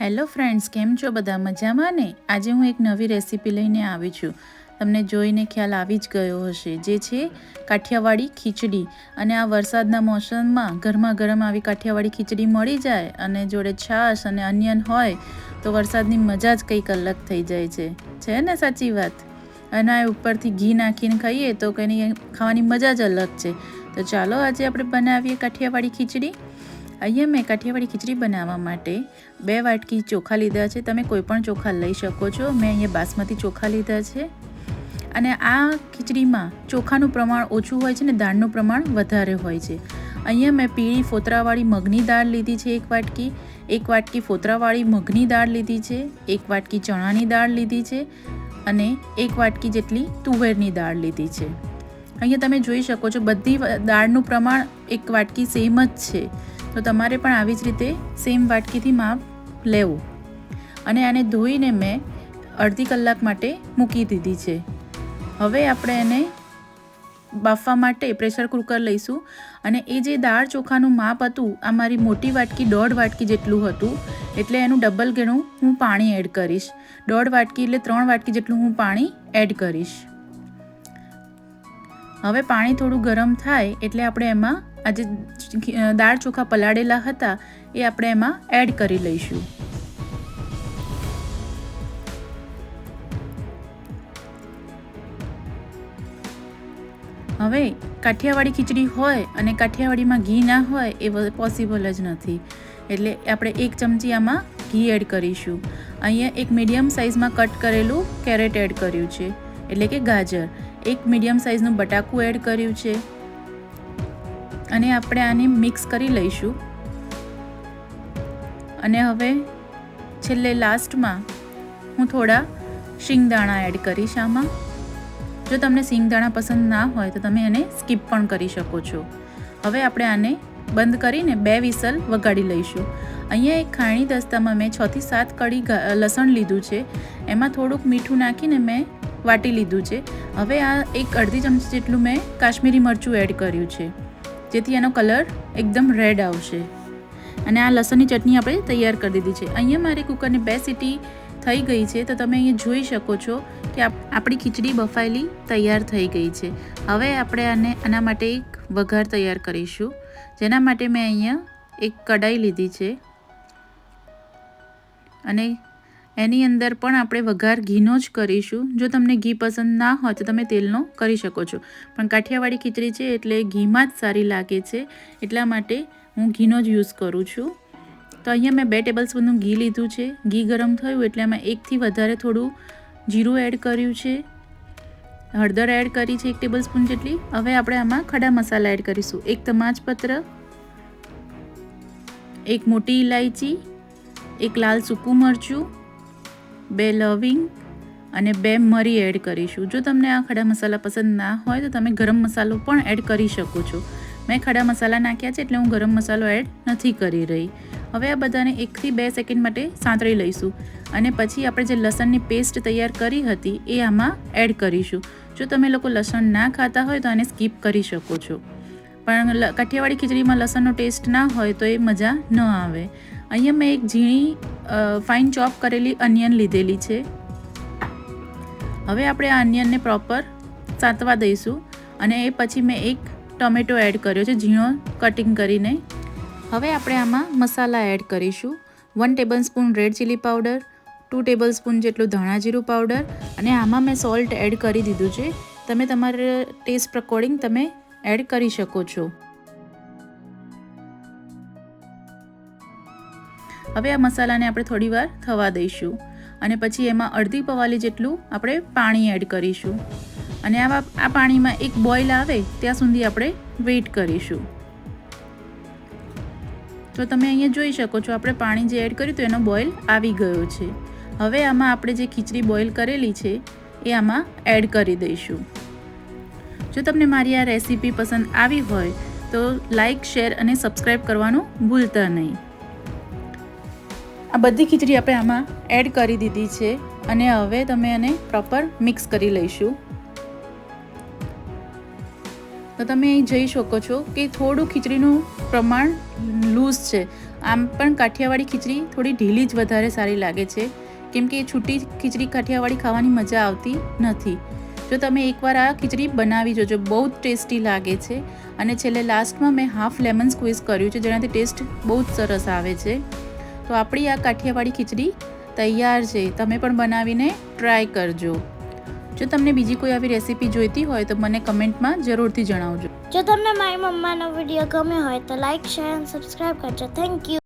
Hello friends, કેમ છો બધા? મજામાં ને? આજે હું એક નવી રેસીપી લઈને આવી છું. તમને જોઈને ખ્યાલ આવી જ ગયો હશે, જે છે કાઠિયાવાડી ખીચડી. અને આ વરસાદના મોસમમાં ગરમા ગરમ આવી કાઠિયાવાડી ખીચડી મળી જાય અને જોડે છાશ અને અનિયન હોય તો વરસાદની મજા જ કંઈક અલગ થઈ જાય છે ને? સાચી વાત. અને આ ઉપરથી ઘી નાખીને ખાઈએ તો કંઈ ખાવાની મજા જ અલગ છે. તો ચાલો આજે આપણે બનાવીએ કાઠિયાવાડી ખીચડી. અહીંયા મેં કાઠિયાવાડી ખીચડી બનાવવા માટે 2 વાટકી ચોખા લીધા છે. તમે કોઈ પણ ચોખા લઈ શકો છો. મેં અહીંયા બાસમતી ચોખા લીધા છે. અને આ ખીચડીમાં ચોખાનું પ્રમાણ ઓછું હોય છે ને દાળનું પ્રમાણ વધારે હોય છે. અહીંયા મેં પીળી ફોતરાવાળી મગની દાળ લીધી છે 1 વાટકી, 1 વાટકી ફોતરાવાળી મગની દાળ લીધી છે, 1 વાટકી ચણાની દાળ લીધી છે અને 1 વાટકી જેટલી તુવેરની દાળ લીધી છે. અહીંયા તમે જોઈ શકો છો બધી દાળનું પ્રમાણ 1 વાટકી સેમ જ છે. તો તમારે પણ આવી જ રીતે સેમ વાટકીથી માપ લેવું. અને આને ધોઈને મેં અડધી કલાક માટે મૂકી દીધી છે. હવે આપણે એને બાફવા માટે પ્રેશર કુકર લઈશું. અને એ જે દાળ ચોખાનું માપ હતું, આ મારી મોટી વાટકી 1.5 વાટકી જેટલું હતું, એટલે એનું ડબલ ગણું હું પાણી એડ કરીશ. 1.5 વાટકી એટલે 3 વાટકી જેટલું હું પાણી એડ કરીશ. હવે પાણી થોડું ગરમ થાય એટલે આપણે એમાં આ જે દાળ ચોખા પલાળેલા હતા એ આપણે એમાં એડ કરી લઈશું. હવે કાઠિયાવાડી ખીચડી હોય અને કાઠિયાવાડીમાં ઘી ના હોય એ પોસિબલ જ નથી. એટલે આપણે 1 ચમચી આમાં ઘી એડ કરીશું. અહીંયા એક મીડિયમ સાઇઝમાં કટ કરેલું કેરેટ એડ કર્યું છે, એટલે કે ગાજર. 1 મીડિયમ સાઇઝનું બટાકું એડ કર્યું છે. અને આપણે આને મિક્સ કરી લઈશું. અને હવે છેલ્લે લાસ્ટમાં હું થોડા શિંગદાણા એડ કરીશ આમાં. જો તમને શિંગદાણા પસંદ ના હોય તો તમે એને સ્કીપ પણ કરી શકો છો. હવે આપણે આને બંધ કરીને 2 વિસલ વગાડી લઈશું. અહીંયા એક ખાણી દસ્તામાં મેં 6 થી 7 કળી લસણ લીધું છે. એમાં થોડુંક મીઠું નાખીને મેં વાટી લીધું છે. હવે આ એક અડધી ચમચી જેટલું મેં કાશ્મીરી મરચું એડ કર્યું છે, જેથી એનો કલર એકદમ રેડ આવશે. અને આ લસણની ચટણી આપણે તૈયાર કરી દીધી છે. અહીંયા મારી કુકરની 2 સીટી થઈ ગઈ છે. તો તમે અહીંયા જોઈ શકો છો કે આપણી ખીચડી બફાયેલી તૈયાર થઈ ગઈ છે. હવે આપણે આના માટે એક વઘાર તૈયાર કરીશું. જેના માટે મેં અહીંયા એક કઢાઈ લીધી છે અને એની અંદર પણ આપણે વઘાર ઘીનો જ કરીશું. જો તમને ઘી પસંદ ના હોય તો તમે તેલનો કરી શકો છો, પણ કાઠિયાવાડી ખીચડી છે એટલે ઘીમાં જ સારી લાગે છે, એટલા માટે હું ઘીનો જ યુઝ કરું છું. તો અહીંયા મેં 2 ટેબલ સ્પૂનનું ઘી લીધું છે. ઘી ગરમ થયું એટલે એમાં 1 થી વધારે થોડું જીરું એડ કર્યું છે, હળદર એડ કરી છે 1 ટેબલ સ્પૂન જેટલી. હવે આપણે આમાં ખડા મસાલા એડ કરીશું. 1 તમાજપત્ર, 1 મોટી ઇલાયચી, 1 લાલ સૂકું મરચું, 2 લવિંગ અને 2 મરી એડ કરીશું. જો તમને આ ખડા મસાલા પસંદ ના હોય તો તમે ગરમ મસાલો પણ એડ કરી શકો છો. મેં ખડા મસાલા નાખ્યા છે એટલે હું ગરમ મસાલો એડ નથી કરી રહી. હવે આ બધાને 1 થી 2 સેકન્ડ માટે સાંતળી લઈશું. અને પછી આપણે જે લસણની પેસ્ટ તૈયાર કરી હતી એ આમાં એડ કરીશું. જો તમે લોકો લસણ ના ખાતા હોય તો આને સ્કીપ કરી શકો છો, પણ કાઠિયાવાડી ખીચડીમાં લસણનો ટેસ્ટ ના હોય તો એ મજા ન આવે. અહીંયા મેં એક ઝીણી ફાઇન ચોપ કરેલી અનિયન લીધેલી છે. હવે આપણે આ અનિયનને પ્રોપર સાંતવા દઈશું. અને એ પછી મેં એક ટોમેટો એડ કર્યો છે ઝીણો કટિંગ કરીને. હવે આપણે આમાં મસાલા એડ કરીશું. 1 table spoon red chilli powder, 2 table spoon જેટલું ધાણા જીરું પાવડર, અને આમાં મેં સોલ્ટ એડ કરી દીધું છે. તમે તમારા ટેસ્ટ અકોર્ડિંગ તમે એડ કરી શકો છો. હવે આ મસાલાને આપણે થોડી વાર થવા દઈશું. અને પછી એમાં અડધી પવાલી જેટલું આપણે પાણી એડ કરીશું. અને આ પાણીમાં એક બોઇલ આવે ત્યાં સુધી આપણે વેઇટ કરીશું. તો તમે અહીંયા જોઈ શકો છો આપણે પાણી જે એડ કર્યું તો એનો બોઇલ આવી ગયો છે. હવે આમાં આપણે જે ખીચડી બોઇલ કરેલી છે એ આમાં એડ કરી દઈશું. જો તમને મારી આ રેસીપી પસંદ આવી હોય તો લાઈક, શેર અને સબસ્ક્રાઈબ કરવાનું ભૂલતા નહીં. આ બધી ખીચડી આપણે આમાં એડ કરી દીધી છે અને હવે તમે એને પ્રોપર મિક્સ કરી લઈશું. તો તમે અહીં જોઈ શકો છો કે થોડું ખીચડીનું પ્રમાણ લૂઝ છે આમ પણ કાઠિયાવાડી ખીચડી થોડી ઢીલી જ વધારે સારી લાગે છે, કેમ કે છૂટી ખીચડી કાઠિયાવાડી ખાવાની મજા આવતી નથી. જો તમે એકવાર આ ખીચડી બનાવી જોજો, બહુ જ ટેસ્ટી લાગે છે. અને છેલ્લે લાસ્ટમાં મેં હાફ લેમન સ્ક્વીઝ કર્યું છે, જેનાથી ટેસ્ટ બહુ જ સરસ આવે છે. તો આપણી આ કાઠિયાવાડી ખીચડી તૈયાર છે. તમે પણ બનાવીને ટ્રાય કરજો. જો તમને બીજી કોઈ આવી રેસીપી જોઈતી હોય તો મને કમેન્ટમાં જરૂરથી જણાવજો. જો તમને મારી મમ્માનો વિડીયો ગમ્યો હોય તો લાઈક, શેર અને સબસ્ક્રાઈબ કરજો. Thank you.